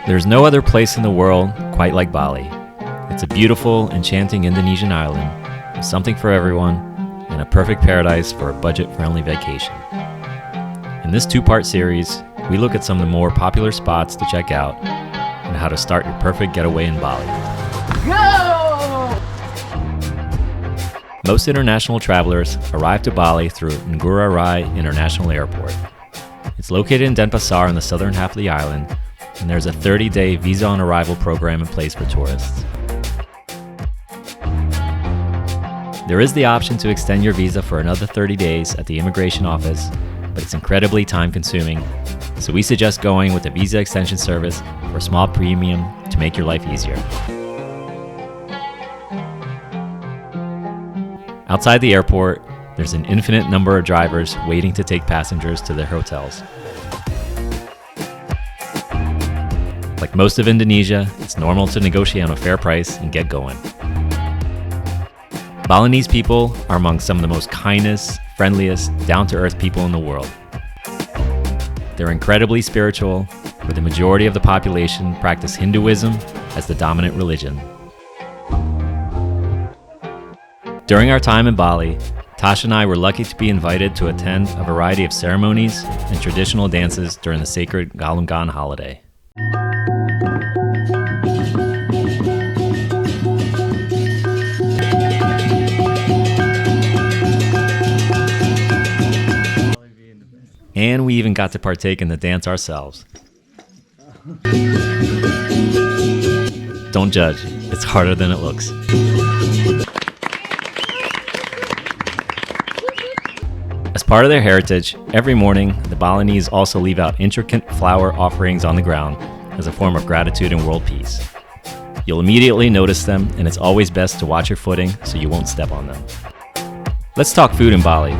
There's no other place in the world quite like Bali. It's a beautiful, enchanting Indonesian island, with something for everyone, and a perfect paradise for a budget-friendly vacation. In this two-part series, we look at some of the more popular spots to check out and how to start your perfect getaway in Bali. Go! Most international travelers arrive to Bali through Ngurah Rai International Airport. It's located in Denpasar in the southern half of the island, and there's a 30-day visa on arrival program in place for tourists. There is the option to extend your visa for another 30 days at the immigration office, but it's incredibly time-consuming, so we suggest going with a visa extension service for a small premium to make your life easier. Outside the airport, there's an infinite number of drivers waiting to take passengers to their hotels. Like most of Indonesia, it's normal to negotiate on a fair price and get going. Balinese people are among some of the most kindest, friendliest, down-to-earth people in the world. They're incredibly spiritual, where the majority of the population practice Hinduism as the dominant religion. During our time in Bali, Tasha and I were lucky to be invited to attend a variety of ceremonies and traditional dances during the sacred Galungan holiday. And we even got to partake in the dance ourselves. Don't judge, it's harder than it looks. As part of their heritage, every morning, the Balinese also leave out intricate flower offerings on the ground as a form of gratitude and world peace. You'll immediately notice them, and it's always best to watch your footing so you won't step on them. Let's talk food in Bali.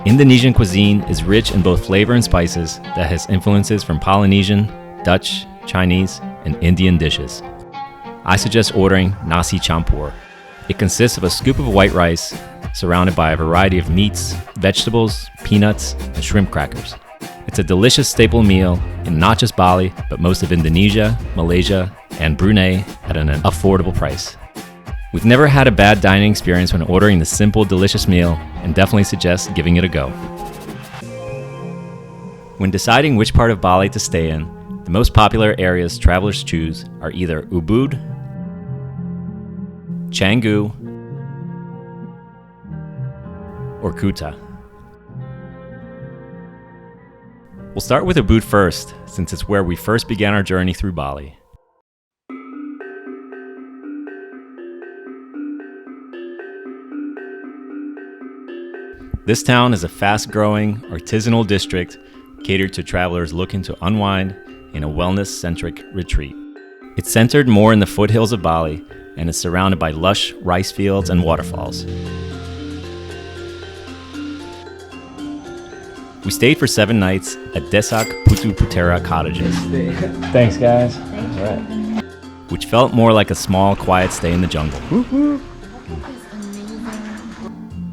Indonesian cuisine is rich in both flavor and spices that has influences from Polynesian, Dutch, Chinese, and Indian dishes. I suggest ordering nasi campur. It consists of a scoop of white rice surrounded by a variety of meats, vegetables, peanuts, and shrimp crackers. It's a delicious staple meal in not just Bali, but most of Indonesia, Malaysia, and Brunei at an affordable price. We've never had a bad dining experience when ordering this simple, delicious meal, and definitely suggest giving it a go. When deciding which part of Bali to stay in, the most popular areas travelers choose are either Ubud, Canggu, or Kuta. We'll start with Ubud first, since it's where we first began our journey through Bali. This town is a fast-growing, artisanal district catered to travelers looking to unwind in a wellness-centric retreat. It's centered more in the foothills of Bali and is surrounded by lush rice fields and waterfalls. We stayed for 7 nights at Desak Putu Putera cottages. Thanks, guys. Which felt more like a small, quiet stay in the jungle.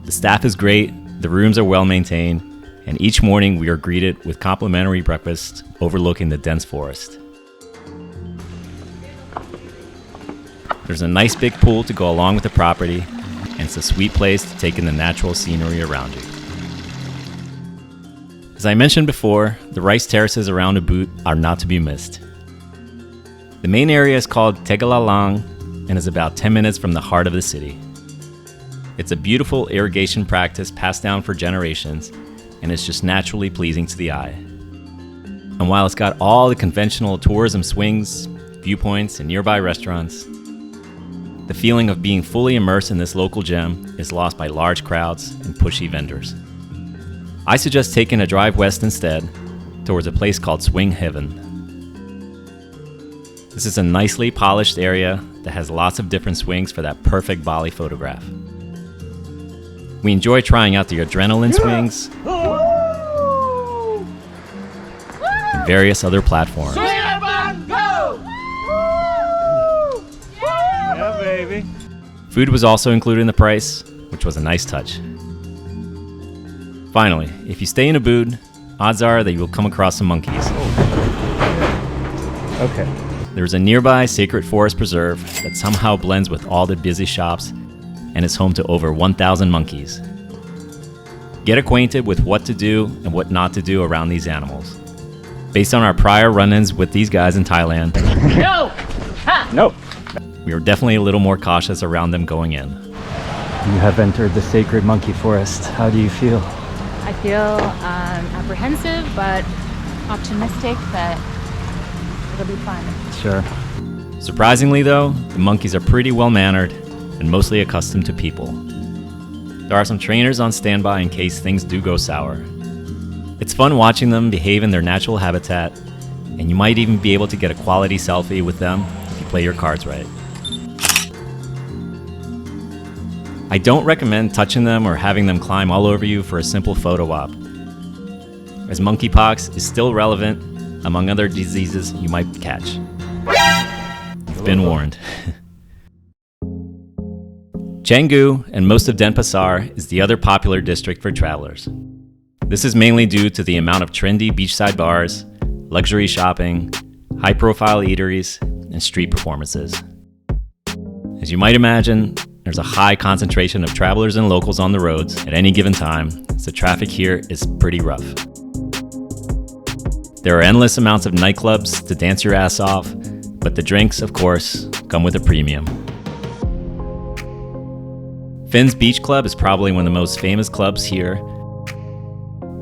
The staff is great, the rooms are well maintained, and each morning we are greeted with complimentary breakfast overlooking the dense forest. There's a nice big pool to go along with the property, and it's a sweet place to take in the natural scenery around you. As I mentioned before, the rice terraces around Ubud are not to be missed. The main area is called Tegalalang and is about 10 minutes from the heart of the city. It's a beautiful irrigation practice passed down for generations, and it's just naturally pleasing to the eye. And while it's got all the conventional tourism swings, viewpoints, and nearby restaurants, the feeling of being fully immersed in this local gem is lost by large crowds and pushy vendors. I suggest taking a drive west instead, towards a place called Swing Heaven. This is a nicely polished area that has lots of different swings for that perfect Bali photograph. We enjoy trying out the adrenaline swings and various other platforms. Yeah, baby. Food was also included in the price, which was a nice touch. Finally, if you stay in Ubud, odds are that you will come across some monkeys. Okay. There's a nearby sacred forest preserve that somehow blends with all the busy shops and is home to over 1,000 monkeys. Get acquainted with what to do and what not to do around these animals. Based on our prior run-ins with these guys in Thailand, No! Ha! Nope. we were definitely a little more cautious around them going in. You have entered the sacred monkey forest. How do you feel? I feel apprehensive, but optimistic that it'll be fun. Sure. Surprisingly though, the monkeys are pretty well-mannered and mostly accustomed to people. There are some trainers on standby in case things do go sour. It's fun watching them behave in their natural habitat, and you might even be able to get a quality selfie with them if you play your cards right. I don't recommend touching them or having them climb all over you for a simple photo op, as monkeypox is still relevant among other diseases you might catch. You've been warned. Canggu and most of Denpasar is the other popular district for travelers. This is mainly due to the amount of trendy beachside bars, luxury shopping, high-profile eateries, and street performances. As you might imagine, there's a high concentration of travelers and locals on the roads at any given time, so traffic here is pretty rough. There are endless amounts of nightclubs to dance your ass off, but the drinks, of course, come with a premium. Finn's Beach Club is probably one of the most famous clubs here,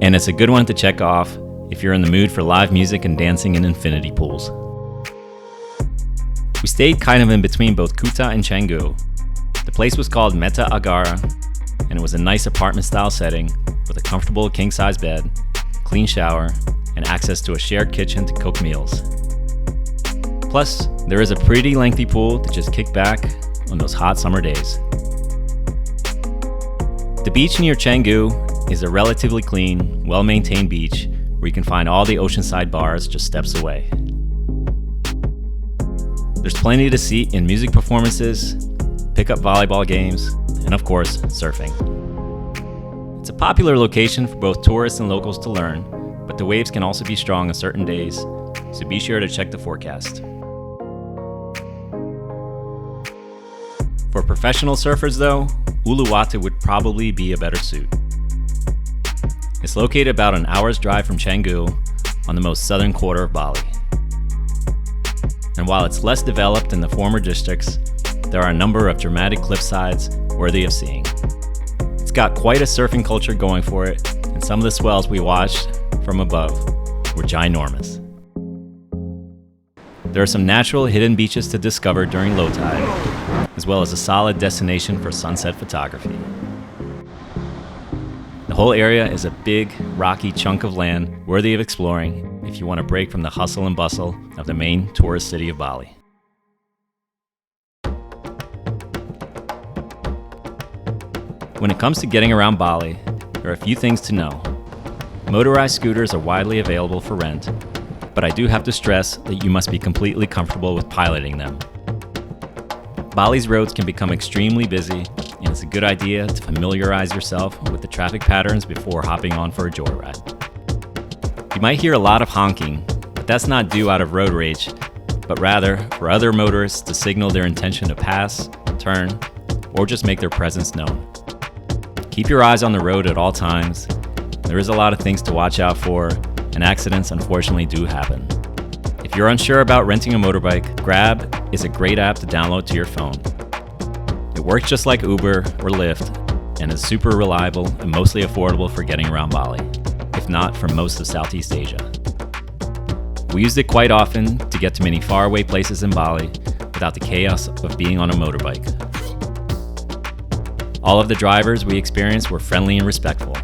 and it's a good one to check off if you're in the mood for live music and dancing in infinity pools. We stayed kind of in between both Kuta and Canggu. The place was called Meta Agara, and it was a nice apartment-style setting with a comfortable king-size bed, clean shower, and access to a shared kitchen to cook meals. Plus, there is a pretty lengthy pool to just kick back on those hot summer days. The beach near Canggu is a relatively clean, well-maintained beach where you can find all the oceanside bars just steps away. There's plenty to see in music performances, pickup volleyball games, and of course, surfing. It's a popular location for both tourists and locals to learn, but the waves can also be strong on certain days, so be sure to check the forecast. For professional surfers though, Uluwatu would probably be a better suit. It's located about an hour's drive from Canggu on the most southern quarter of Bali. And while it's less developed than the former districts, there are a number of dramatic cliffsides worthy of seeing. It's got quite a surfing culture going for it, and some of the swells we watched from above were ginormous. There are some natural hidden beaches to discover during low tide, as well as a solid destination for sunset photography. The whole area is a big, rocky chunk of land worthy of exploring if you want to break from the hustle and bustle of the main tourist city of Bali. When it comes to getting around Bali, there are a few things to know. Motorized scooters are widely available for rent, but I do have to stress that you must be completely comfortable with piloting them. Bali's roads can become extremely busy, and it's a good idea to familiarize yourself with the traffic patterns before hopping on for a joyride. You might hear a lot of honking, but that's not due out of road rage, but rather for other motorists to signal their intention to pass, turn, or just make their presence known. Keep your eyes on the road at all times. There is a lot of things to watch out for, and accidents unfortunately do happen. If you're unsure about renting a motorbike, Grab is a great app to download to your phone. It works just like Uber or Lyft, and is super reliable and mostly affordable for getting around Bali, if not for most of Southeast Asia. We used it quite often to get to many faraway places in Bali without the chaos of being on a motorbike. All of the drivers we experienced were friendly and respectful,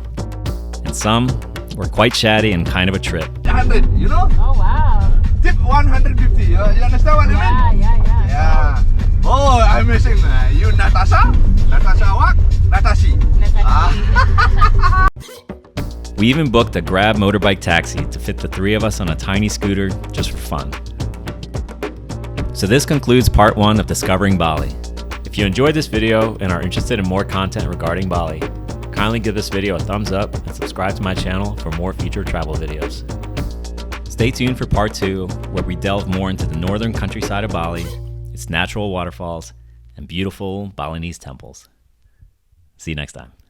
and some were quite chatty and kind of a trip. 100, you know? Oh wow. Tip 150. You understand what I mean? Yeah. Oh, I'm missing. You Natasha? Natasha what? Natashi. We even booked a Grab motorbike taxi to fit the three of us on a tiny scooter just for fun. So this concludes part 1 of Discovering Bali. If you enjoyed this video and are interested in more content regarding Bali, kindly give this video a thumbs up and subscribe to my channel for more future travel videos. Stay tuned for part 2, where we delve more into the northern countryside of Bali, its natural waterfalls, and beautiful Balinese temples. See you next time.